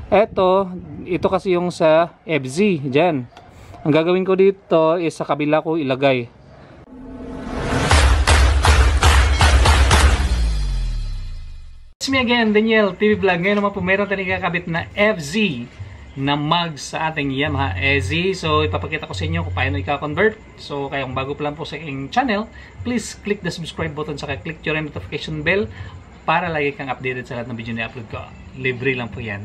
Ito kasi yung sa FZ dyan. Ang gagawin ko dito is sa kabila ko ilagay. It's me again, Daniel TV Vlog. Ngayon naman po meron tayong kakabit na FZ na mug sa ating Yamaha EZ. So ipapakita ko sa inyo kung paano i-convert. So kaya kung bago pa lang po sa aking channel, please click the subscribe button saka click your notification bell para lagi kang updated sa lahat ng video na i-upload ko. Libre lang po yan.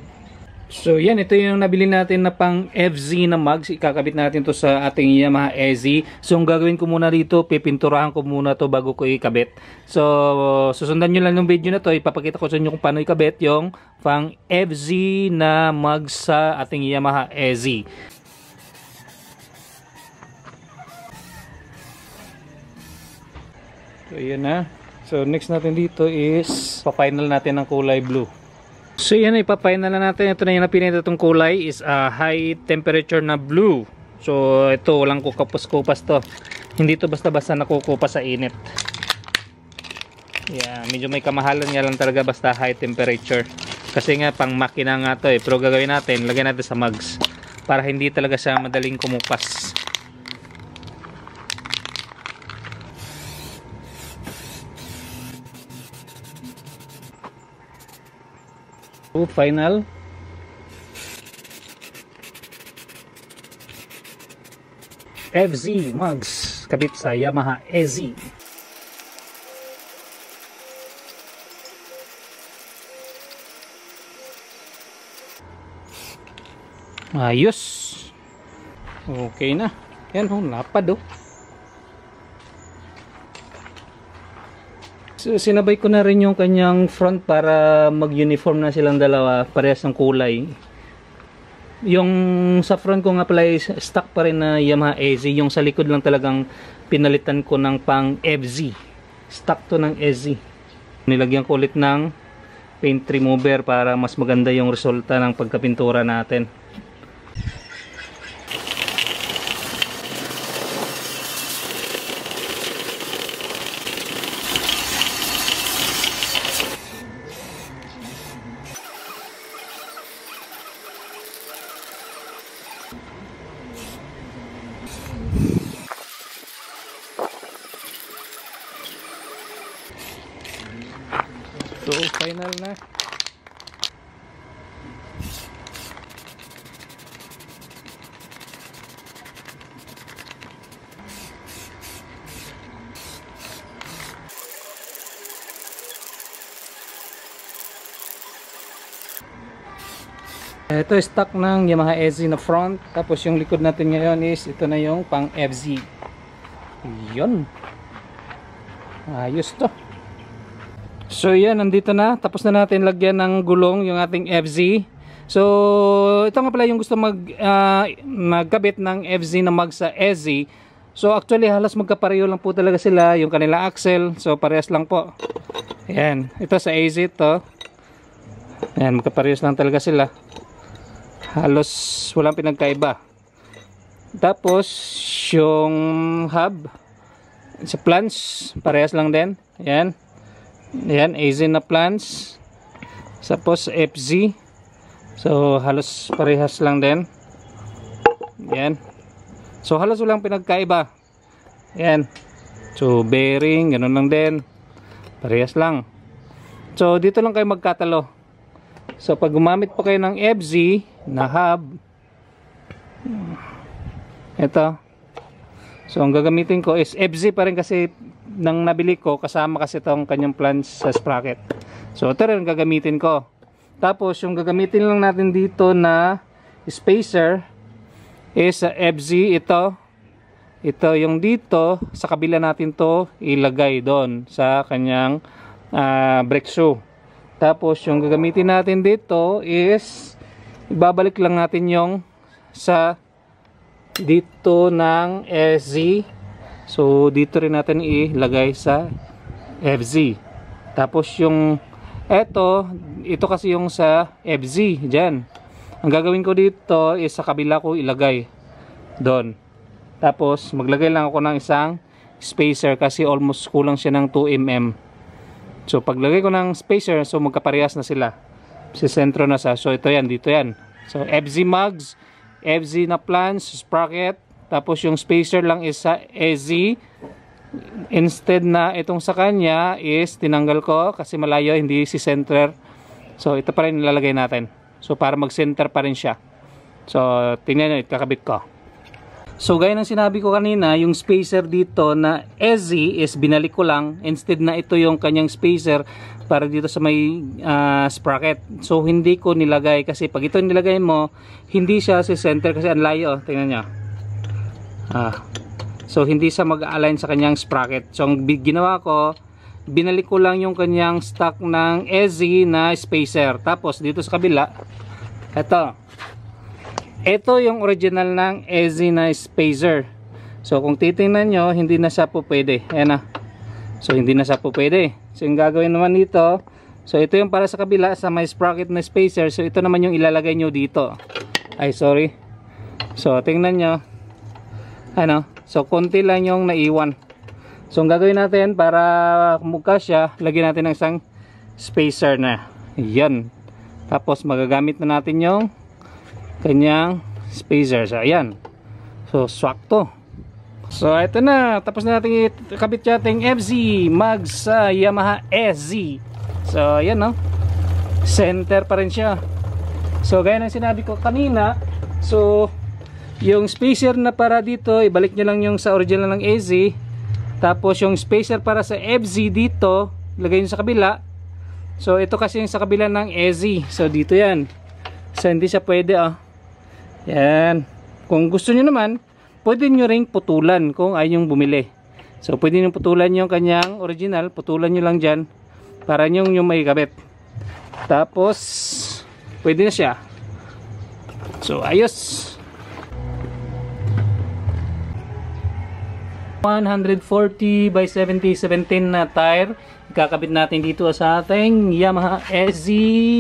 So yan, ito yung nabili natin na pang FZ na mugs. Ikakabit natin to sa ating Yamaha EZ. So ang gagawin ko muna dito, pipinturahan ko muna to bago ko ikabit. So susundan nyo lang yung video na to. Ipapakita ko sa inyo kung paano ikabit yung pang FZ na mugs sa ating Yamaha EZ. So yan na. So next natin dito is pa-final natin ng kulay blue. So yan, ipapain na natin. Ito na yung napinita itong kulay is high temperature na blue. So ito, walang kukupas-kupas to. Hindi to basta-basta nakukupas sa init. Yeah, medyo may kamahalan nga lang talaga basta high temperature. Kasi nga pang makina nga to Pero gagawin natin, lagyan natin sa mugs para hindi talaga siya madaling kumupas. So, final. FZ mugs kabit sa Yamaha EZ. Ayos. Okay na. Yan, lapad So, sinabay ko na rin yung kanyang front para mag-uniform na silang dalawa, parehas ng kulay. Yung sa front ko nga pala is stock pa rin na Yamaha EZ. Yung sa likod lang talagang pinalitan ko ng pang FZ. Stock to ng EZ. Nilagyan ko ulit ng paint remover para mas maganda yung resulta ng pagkapintura natin. So, final na. Ito stock ng Yamaha EZ na front. Tapos yung likod natin ngayon is ito na yung pang FZ. Yun. Ayos to. So yan, nandito na. Tapos na natin lagyan ng gulong yung ating FZ. So ito nga pala yung gusto magkabit ng FZ na mag sa EZ. So actually halos magkapareho lang po talaga sila yung kanila axle. So parehas lang po. Ayan, ito sa EZ to. Ayan, magkaparehas lang talaga sila. Halos walang pinagkaiba. Tapos yung hub sa plants parehas lang din. Ayan. Ayan, EZ na plants. Tapos FZ. So halos parehas lang din. Ayan. So halos walang pinagkaiba. Ayan. So bearing, ganun lang din. Parehas lang. So dito lang kayo magkatalo. So pag gumamit po kayo ng FZ na hub, ito. So ang gagamitin ko is FZ pa rin kasi nang nabili ko, kasama kasi itong kanyang plants sa sprocket. So ito rin gagamitin ko. Tapos yung gagamitin lang natin dito na spacer is FZ ito. Ito yung dito sa kabila natin to ilagay doon sa kanyang brake shoe. Tapos yung gagamitin natin dito is ibabalik lang natin yung sa dito ng SZ. So dito rin natin ilagay sa FZ. Tapos yung ito kasi yung sa FZ dyan. Ang gagawin ko dito is sa kabila ko ilagay doon. Tapos maglagay lang ako ng isang spacer kasi almost kulang siya ng 2 mm. So paglagay ko ng spacer, so magkaparehas na sila. Si sentro na sa. So ito yan, dito yan. So FZ mugs, FZ na flange, sprocket, tapos yung spacer lang is sa EZ. Instead na itong sa kanya is tinanggal ko kasi malayo, hindi si center. So ito pa rin nilalagay natin. So para mag-center pa rin siya. So tingnan nyo, kakabit ko. So gaya ng sinabi ko kanina, yung spacer dito na EZ is binalik ko lang. Instead na ito yung kanyang spacer para dito sa may sprocket. So hindi ko nilagay kasi pag ito nilagay mo, hindi siya si center kasi ang layo. Tingnan nyo. So hindi siya mag-align sa kanyang sprocket. So ang ginawa ko, binalik ko lang yung kanyang stock ng EZ na spacer. Tapos dito sa kabila, ito yung original ng EZ na spacer. So kung titingnan nyo, hindi na siya po pwede. Ayan na. So hindi na siya po pwede. So yung gagawin naman dito, so ito yung para sa kabila sa may sprocket na spacer. So ito naman yung ilalagay nyo dito. Ay sorry. So tingnan nyo. Ano? So konti lang yung naiwan. So ang gagawin natin para mukha siya, lagyan natin ng isang spacer na. Yan. Tapos magagamit na natin yung kanyang spacer. So ayan. So swak to. So ito na. Tapos na natin ikabit natin FZ mugs sa Yamaha SZ. So ayan, no. Center pa rin siya. So gaya ng sinabi ko kanina, so yung spacer na para dito, ibalik nyo lang yung sa original ng EZ. Tapos yung spacer para sa FZ dito, lagay nyo sa kabila. So ito kasi yung sa kabila ng EZ. So dito yan. So hindi siya pwede, yan. Kung gusto nyo naman, pwede nyo ring putulan kung ayaw nyo bumili. So pwede nyo putulan yung kanyang original. Putulan nyo lang dyan para nyo may kabit. Tapos pwede na siya. So ayos. 140 by 70 17 na tire ikakabit natin dito sa ating Yamaha SZ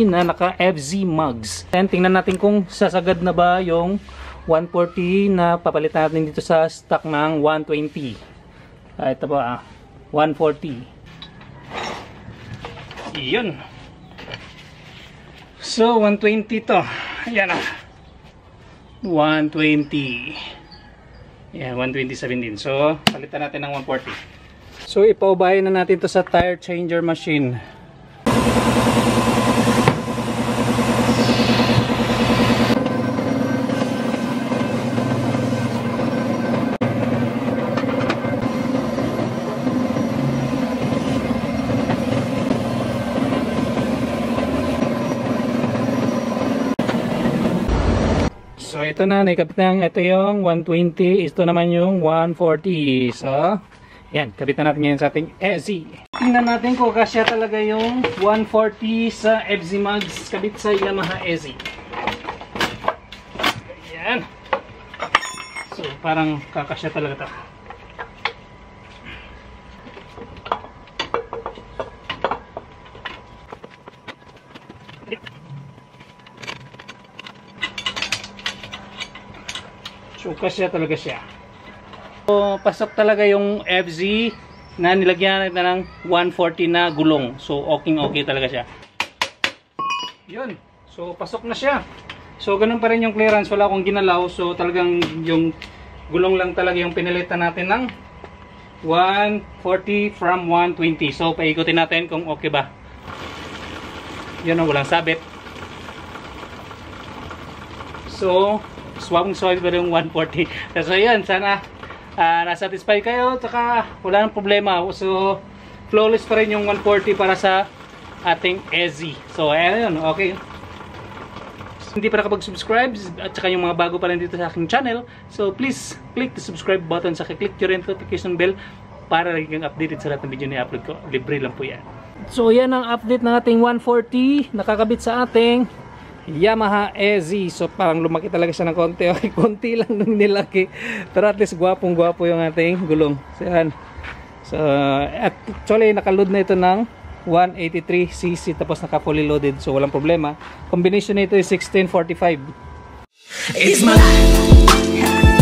na naka FZ mugs. And tingnan natin kung sasagad na ba yung 140 na papalitan natin dito sa stock ng 120. Ito ba, 140. Yun. So 120 to. Ayan na. 120. Yan, 120/17. So, palitan natin ng 140. So, ipaubahin na natin to sa tire changer machine. So ito na, nakikabit na. Ito yung 120, ito naman yung 140. So, yan, kabitan natin ngayon sa ating EZ. Tingnan natin kung kasya talaga yung 140 sa FZ mugs kabit sa Yamaha EZ. Yan. So, parang kakasya talaga ito. So, kasya talaga siya. So, pasok talaga yung FZ na nilagyan natin ng 140 na gulong. So, okay talaga siya. Yun. So, pasok na siya. So, ganun pa rin yung clearance. Wala akong ginalaw. So, talagang yung gulong lang talaga yung pinalitan natin ng 140 from 120. So, paikutin natin kung okay ba. Yun o, walang sabit. So, swabing-swabing pa rin yung 140. So, yun. Sana nasatisfy kayo. Tsaka, wala nang problema. So, flawless pa rin yung 140 para sa ating EZ. So, ayun. Okay. Hindi pa nakapag-subscribe at saka yung mga bago pa rin dito sa aking channel. So, please, click the subscribe button. Saka, click nyo rin notification bell para lagi kang updated sa lahat ng video na i-upload ko. Libre lang po yan. So, yan ang update ng ating 140. Nakakabit sa ating Yamaha EZ. So parang lumaki talaga siya ng konti. Okay, konti lang nung nilaki. Pero at least gwapong-gwapo yung ating gulong. So yan. So actually nakaload na ito ng 183cc tapos naka fully loaded. So walang problema. Combination nito is 1645. It's my life.